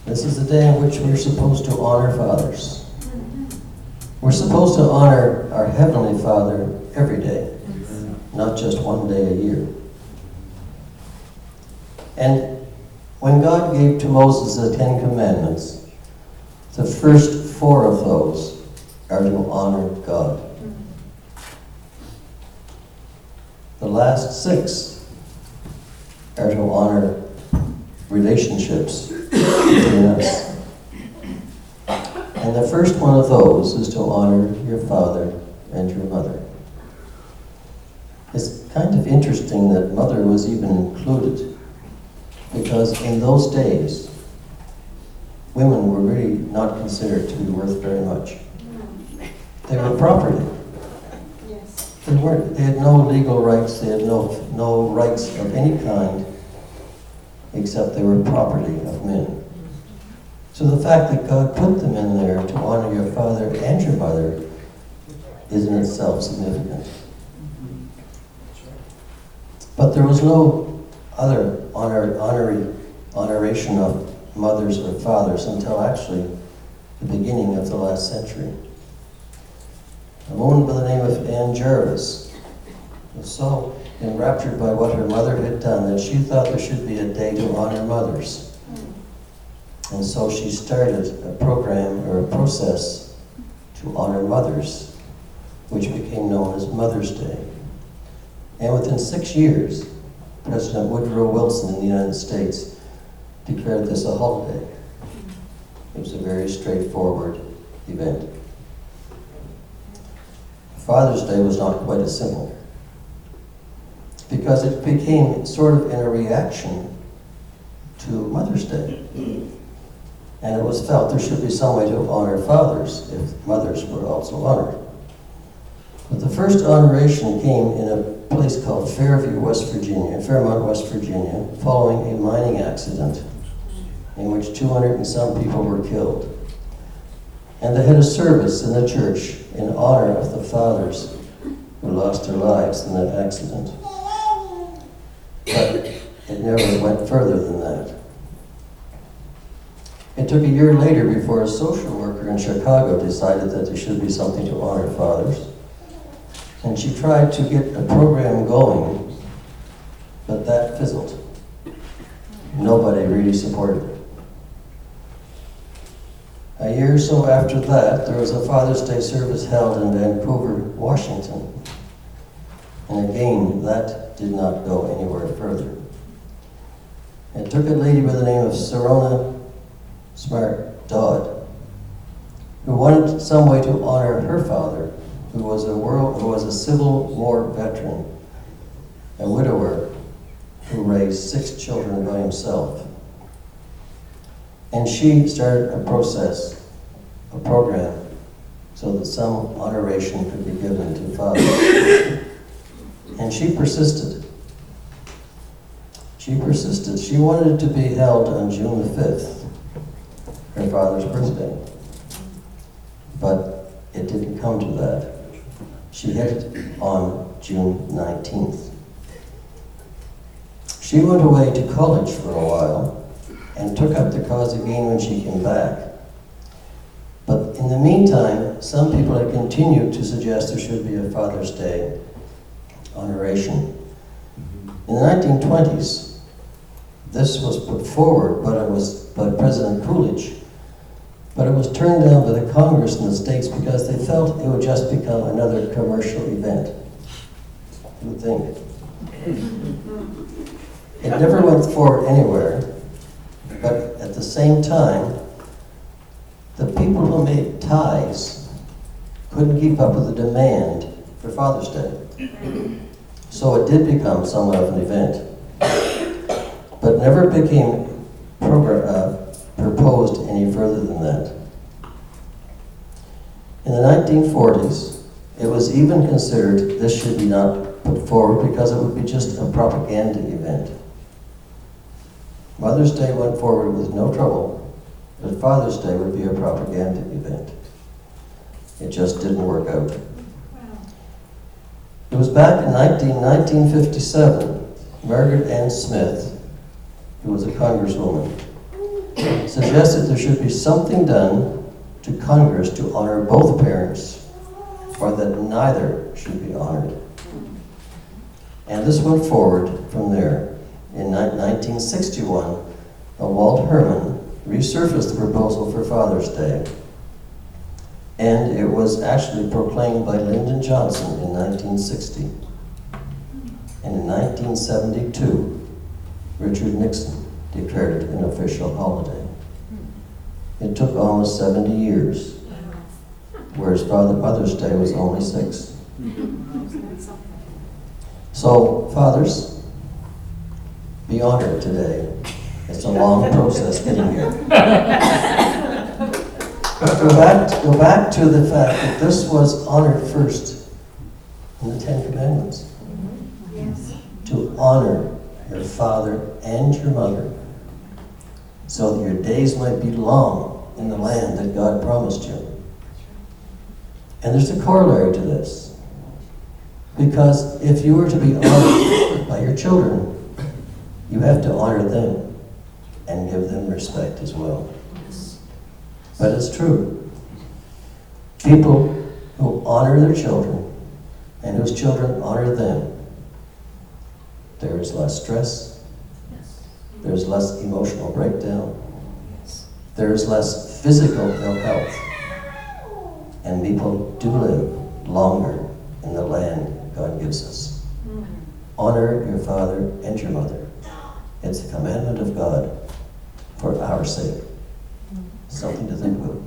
This is the day in which we're supposed to honor fathers. We're supposed to honor our Heavenly Father every day, not just one day a year. And when God gave to Moses the Ten Commandments, the first 4 of those are to honor God. The last 6 are to honor relationships between us. And the first one of those is to honor your father and your mother. It's kind of interesting that mother was even included, because in those days, women were really not considered to be worth very much. They were property. They had no legal rights, they had no rights of any kind, except they were property of men. So the fact that God put them in there to honor your father and your mother is in itself significant. But there was no other honoration of mothers or fathers until actually the beginning of the last century. A woman by the name of Anne Jarvis was so enraptured by what her mother had done that she thought there should be a day to honor mothers. And so she started a program or a process to honor mothers, which became known as Mother's Day. And within 6 years, President Woodrow Wilson in the United States declared this a holiday. It was a very straightforward event. Father's Day was not quite as simple, because it became sort of in a reaction to Mother's Day. And it was felt there should be some way to honor fathers if mothers were also honored. But the first honoration came in a place called Fairmont, West Virginia, following a mining accident in which 200 and some people were killed. And they had a service in the church in honor of the fathers who lost their lives in that accident. But it never went further than that. It took a year later before a social worker in Chicago decided that there should be something to honor fathers. And she tried to get a program going, but that fizzled. Nobody really supported it. A year or so after that, there was a Father's Day service held in Vancouver, Washington. And again, that did not go anywhere further. It took a lady by the name of Serona Smart Dodd, who wanted some way to honor her father, who was a Civil War veteran, a widower who raised 6 children by himself. And she started a process, a program, so that some honoration could be given to fathers. And she persisted. She persisted. She wanted it to be held on June the 5th, her father's birthday. But it didn't come to that. She had it on June 19th. She went away to college for a while and took up the cause again when she came back. But in the meantime, some people had continued to suggest there should be a Father's Day honoration. In the 1920s, this was put forward by President Coolidge, but it was turned down by the Congress in the States because they felt it would just become another commercial event. You would think. It never went forward anywhere, but at the same time, the people who made ties couldn't keep up with the demand for Father's Day. So it did become somewhat of an event, but never became proposed any further than that. In the 1940s, it was even considered this should be not put forward because it would be just a propaganda event. Mother's Day went forward with no trouble, but Father's Day would be a propaganda event. It just didn't work out. It was back in 1957, Margaret Ann Smith, who was a congresswoman, suggested there should be something done to Congress to honor both parents, or that neither should be honored. And this went forward from there. In 1961, Walt Herman resurfaced the proposal for Father's Day, and it was actually proclaimed by Lyndon Johnson in 1960. And in 1972, Richard Nixon declared it an official holiday. It took almost 70 years, whereas Mother's Day was only 6. So, fathers, be honored today. It's a long process getting here. Go back to the fact that this was honored first in the Ten Commandments. Yes. To honor your father and your mother, so that your days might be long in the land that God promised you. And there's a corollary to this. Because if you were to be honored by your children, you have to honor them and give them respect as well. But it's true. People who honor their children and whose children honor them, there is less stress, there's less emotional breakdown, there's less physical ill health, and people do live longer in the land God gives us. Honor your father and your mother. It's a commandment of God for our sake. Something to think about.